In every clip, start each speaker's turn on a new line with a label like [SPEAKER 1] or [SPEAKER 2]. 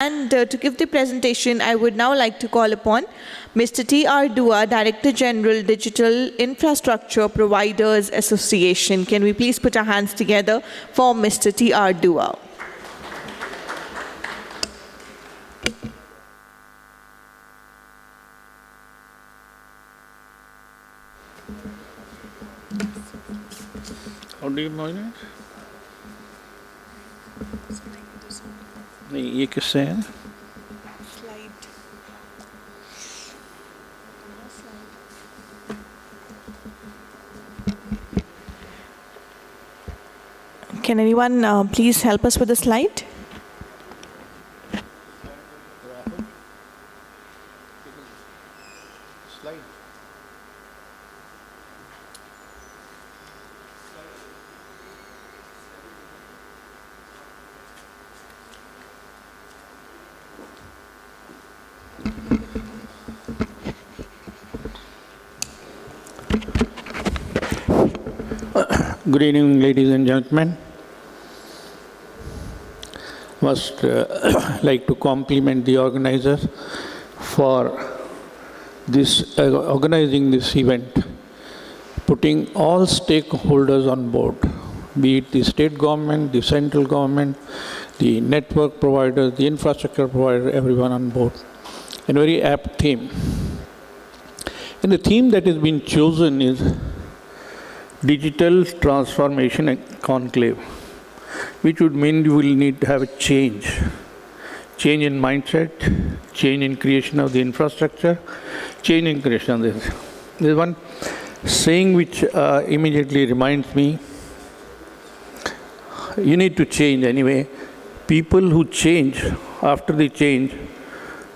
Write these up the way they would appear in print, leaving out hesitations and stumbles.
[SPEAKER 1] And to give the presentation, I would now like to call upon Mr. T.R. Dua, Director General, Digital Infrastructure Providers Association. Can we please put our hands together for Mr. T.R. Dua?
[SPEAKER 2] How do you know it? नहीं ये किससे है?
[SPEAKER 1] Can anyone please help us with the slide?
[SPEAKER 2] Good evening, ladies and gentlemen. Must like to compliment the organizers for this organizing this event, putting all stakeholders on board, be it the state government, the central government, the network providers, the infrastructure provider, everyone on board. A very apt theme. And the theme that has been chosen is Digital Transformation Conclave, which would mean you will need to have a change in mindset, change in creation of the infrastructure, change in creation of this. There's one saying which immediately reminds me, you need to change anyway. People who change, after the change,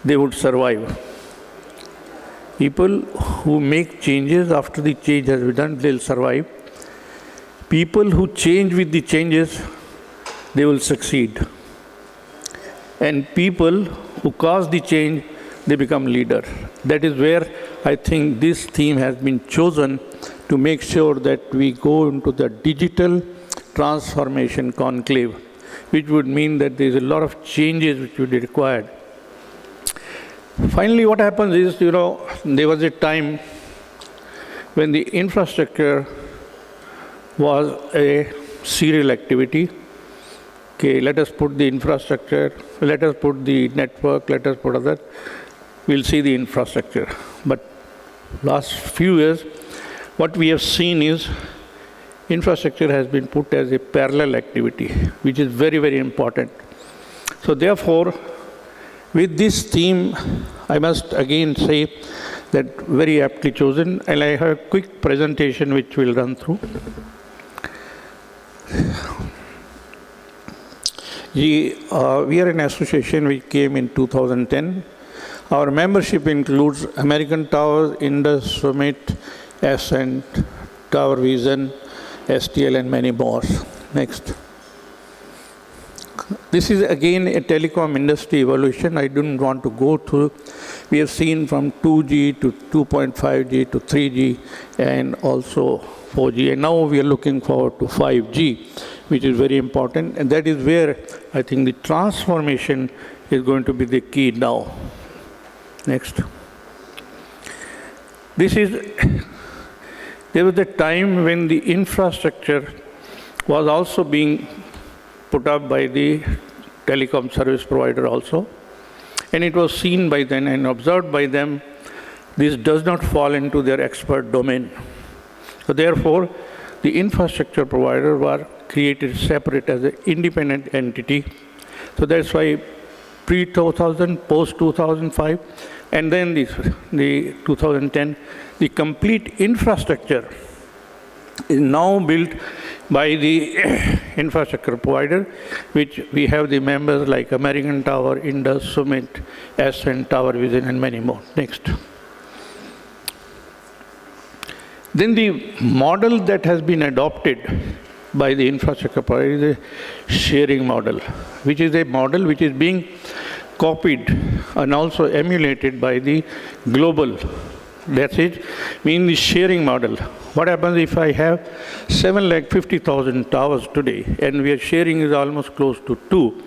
[SPEAKER 2] they would survive. People who make changes after the change has been done, they'll survive. People who change with the changes, they will succeed. And people who cause the change, they become leader. That is where I think this theme has been chosen to make sure that we go into the digital transformation conclave, which would mean that there is a lot of changes which would be required. Finally, what happens is, there was a time when the infrastructure was a serial activity. Okay, let us put the infrastructure, let us put the network, let us put other, we'll see the infrastructure. But last few years, what we have seen is infrastructure has been put as a parallel activity, which is very, very important. So therefore, with this theme, I must again say that very aptly chosen, and I have a quick presentation which we'll run through. We are an association which came in 2010. Our membership includes American Tower, Indus, Summit, Ascent, Tower Vision, STL, and many more. Next. This is again a telecom industry evolution. I didn't want to go through. We have seen from 2G to 2.5G to 3G and also 4G. And now we are looking forward to 5G, which is very important. And that is where I think the transformation is going to be the key now. Next. There was a time when the infrastructure was also being put up by the telecom service provider also. And it was seen by them and observed by them, this does not fall into their expert domain. So therefore, the infrastructure provider were created separate as an independent entity. So that's why pre-2000, post-2005, and then the 2010, the complete infrastructure is now built by the infrastructure provider, which we have the members like American Tower, Indus, Summit, Ascent, Tower Vision, and many more. Next. Then the model that has been adopted by the infrastructure provider is a sharing model, which is a model which is being copied and also emulated by the global. That's it, mean the sharing model. What happens if I have 7,50,000 towers today and we are sharing is almost close to 2?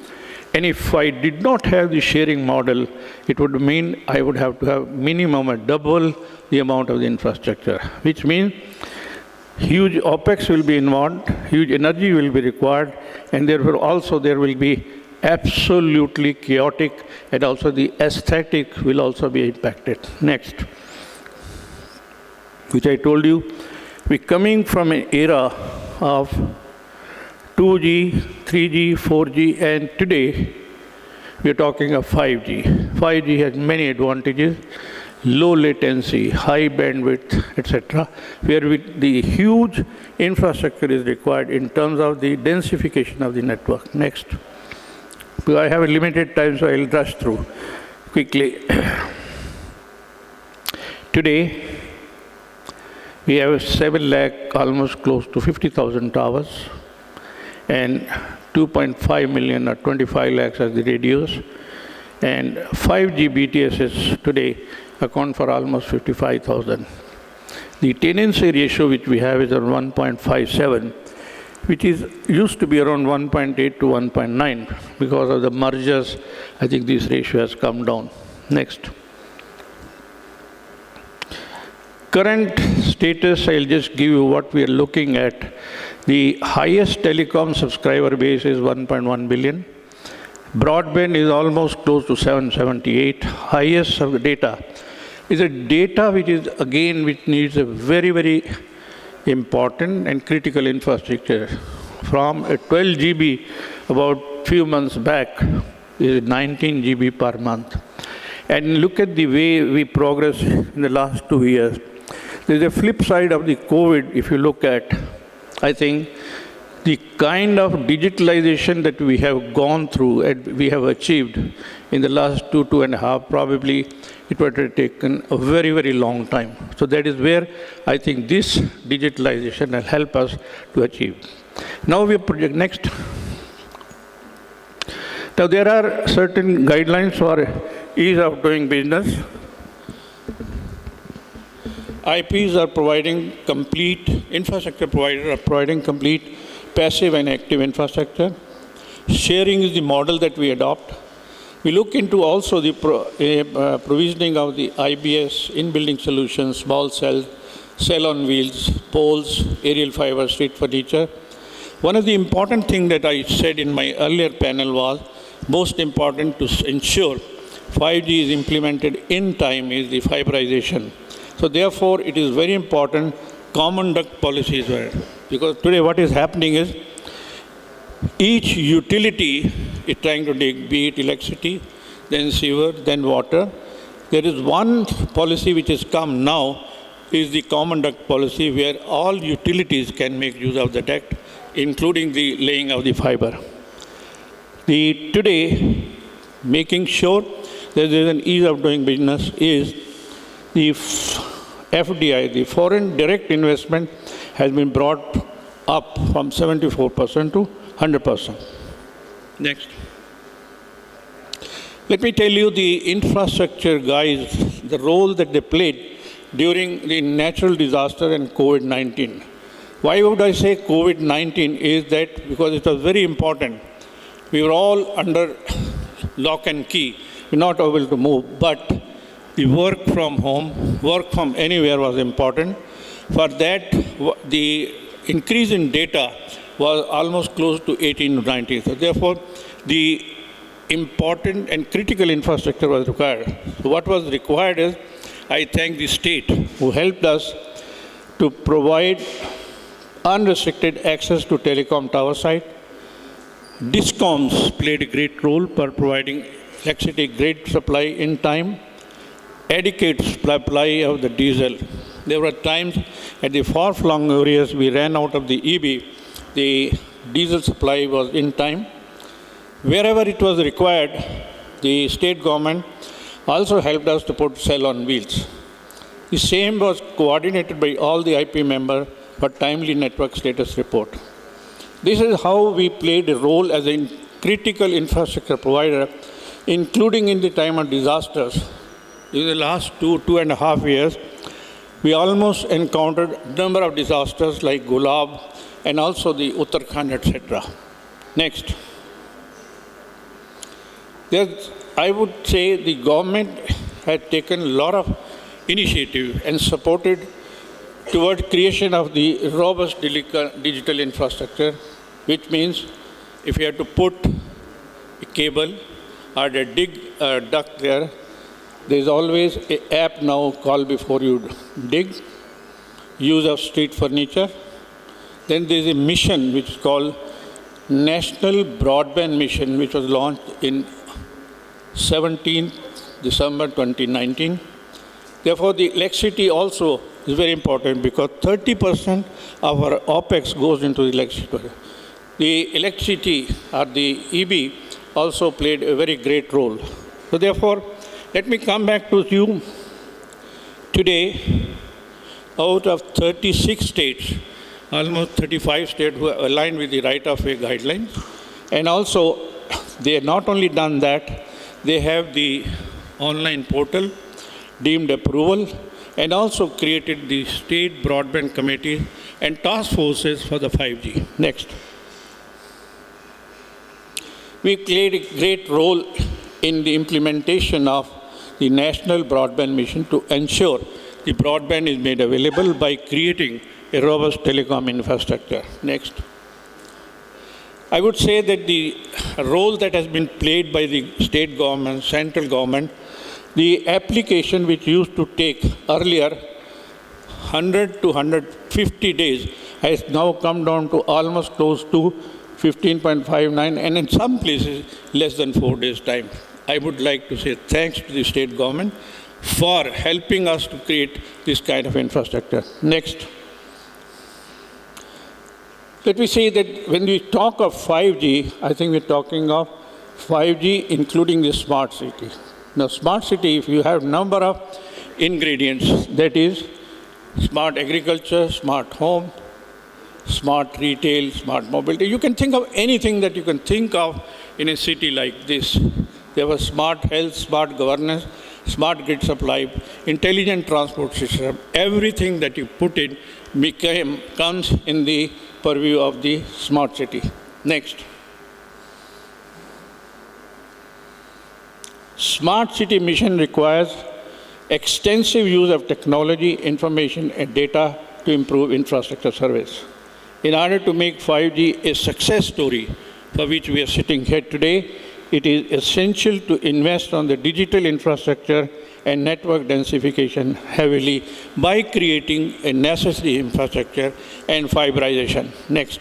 [SPEAKER 2] And if I did not have the sharing model, it would mean I would have to have minimum a double the amount of the infrastructure, which means huge OpEx will be involved, huge energy will be required, and therefore also there will be absolutely chaotic, and also the aesthetic will also be impacted. Next, which I told you, we're coming from an era of 2G, 3G, 4G, and today we're talking of 5G. 5G has many advantages: low latency, high bandwidth, etc., where the huge infrastructure is required in terms of the densification of the network. Next. I have a limited time, so I'll rush through quickly. Today, we have 7 lakh, almost close to 50,000 towers, and 2.5 million or 25 lakhs as the radios, and 5G BTSs today account for almost 55,000. The tenancy ratio which we have is around 1.57, which used to be around 1.8 to 1.9. Because of the mergers, I think this ratio has come down. Next. Current status, I'll just give you what we are looking at. The highest telecom subscriber base is 1.1 billion. Broadband is almost close to 778. Highest of the data is a data which is, again, which needs a very, very important and critical infrastructure. From a 12 GB about few months back is 19 GB per month. And look at the way we progress in the last 2 years. There's a flip side of the COVID, if you look at, I think, the kind of digitalization that we have gone through and we have achieved in the last 2.5, probably it would have taken a very, very long time. So that is where I think this digitalization will help us to achieve. Now we project next. Now there are certain guidelines for ease of doing business. IPs are providing complete, infrastructure providers are providing complete passive and active infrastructure. Sharing is the model that we adopt. We look into also the provisioning of the IBS, in-building solutions, small cells, cell on wheels, poles, aerial fiber, street furniture. One of the important things that I said in my earlier panel was, most important to ensure 5G is implemented in time is the fiberization. So therefore, it is very important common duct policies were, because today what is happening is each utility is trying to take, be it electricity, then sewer, then water. There is one policy which has come now, is the common duct policy, where all utilities can make use of the duct, including the laying of the fiber. Today, making sure that there is an ease of doing business is the FDI, the foreign direct investment, has been brought up from 74% to 100%. Next. Let me tell you the infrastructure guys, the role that they played during the natural disaster and COVID-19. Why would I say COVID-19 is that because it was very important. We were all under lock and key. We're not able to move, but the work from home, work from anywhere was important. For that, the increase in data was almost close to 18 to 19. So therefore, the important and critical infrastructure was required. So what was required is, I thank the state who helped us to provide unrestricted access to telecom tower site. Discoms played a great role for providing electricity great supply in time, adequate supply of the diesel. There were times at the far-flung areas we ran out of the EB, the diesel supply was in time. Wherever it was required, the state government also helped us to put cell on wheels. The same was coordinated by all the IP members for timely network status report. This is how we played a role as a critical infrastructure provider, including in the time of disasters. In the last 2.5 years, we almost encountered a number of disasters like Gulab and also the Uttarakhand, etc. Next. I would say the government had taken a lot of initiative and supported toward creation of the robust digital infrastructure, which means if you have to put a cable or dig a duct there, there's always an app now called before you dig, use of street furniture. Then there's a mission which is called National Broadband Mission, which was launched in 17th December 2019. Therefore, the electricity also is very important because 30% of our OPEX goes into the electricity. The electricity or the EB also played a very great role. So therefore, let me come back to you today. Out of 36 states, almost 35 states who are aligned with the right-of-way guidelines. And also, they have not only done that, they have the online portal, deemed approval, and also created the state broadband committee and task forces for the 5G. Next. We played a great role in the implementation of the National Broadband Mission to ensure the broadband is made available by creating a robust telecom infrastructure. Next. I would say that the role that has been played by the state government, central government, the application which used to take earlier 100 to 150 days has now come down to almost close to 15.59 and in some places less than 4 days time. I would like to say thanks to the state government for helping us to create this kind of infrastructure. Next. Let me say that when we talk of 5G, I think we're talking of 5G including the smart city. Now, smart city, if you have number of ingredients, that is smart agriculture, smart home, smart retail, smart mobility, you can think of anything that you can think of in a city like this. There was smart health, smart governance, smart grid supply, intelligent transport system. Everything that you put in comes in the purview of the smart city. Next. Smart city mission requires extensive use of technology, information, and data to improve infrastructure service. In order to make 5G a success story for which we are sitting here today, it is essential to invest on the digital infrastructure and network densification heavily by creating a necessary infrastructure and fiberization. Next.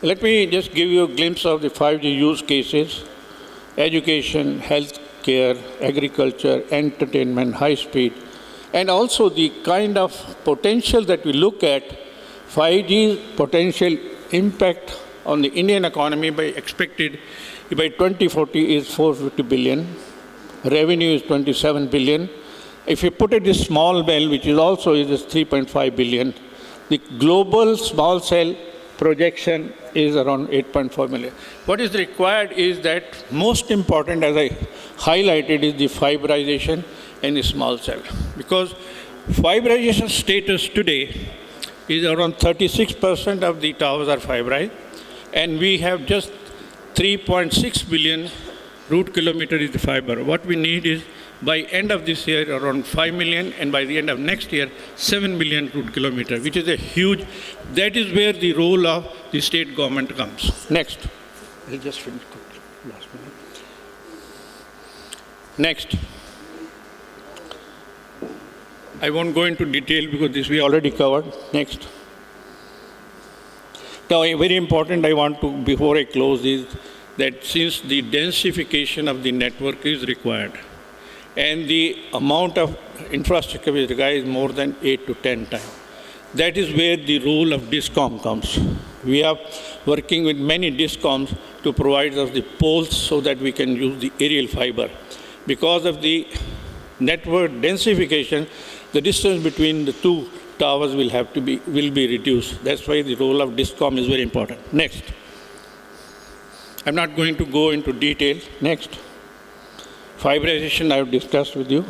[SPEAKER 2] Let me just give you a glimpse of the 5G use cases: education, healthcare, agriculture, entertainment, high speed, and also the kind of potential that we look at. 5G's potential impact on the Indian economy by 2040 is 450 billion. Revenue is 27 billion. If you put it this small cell, which is also is 3.5 billion, the global small cell projection is around 8.4 million. What is required is that most important, as I highlighted, is the fiberization and the small cell. Because fiberization status today is around 36% of the towers are fiberized, and we have just 3.6 billion route kilometers is the fiber. What we need is by end of this year around 5 million, and by the end of next year 7 million route kilometers, which is a huge. That is where the role of the state government comes. Next. I'll just finish quickly. Last minute. Next. I won't go into detail because this we already covered. Next. Now, very important I want to, before I close, is that since the densification of the network is required, and the amount of infrastructure is required is more than 8 to 10 times. That is where the role of DISCOM comes. We are working with many DISCOMs to provide us the poles so that we can use the aerial fiber. Because of the network densification, the distance between the two towers will be reduced. That's why the role of DISCOM is very important. Next. I'm not going to go into detail. Next. Fiberization I have discussed with you.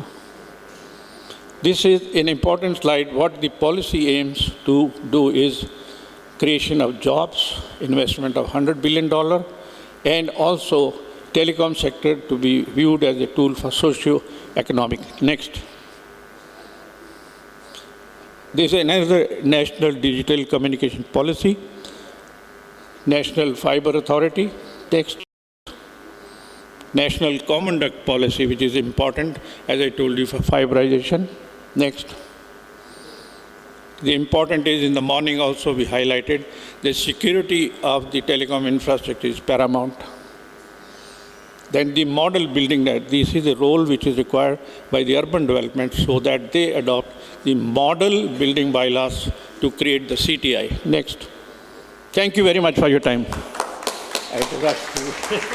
[SPEAKER 2] This is an important slide. What the policy aims to do is creation of jobs, investment of $100 billion, and also telecom sector to be viewed as a tool for socio-economic. Next. This is another national digital communication policy, National Fiber Authority. Next. National Common Duct Policy, which is important, as I told you, for fiberization. Next. The important is in the morning also we highlighted the security of the telecom infrastructure is paramount. Then the model building, that this is a role which is required by the urban development so that they adopt the model building bylaws to create the CTI. Next. Thank you very much for your time. I have to rush.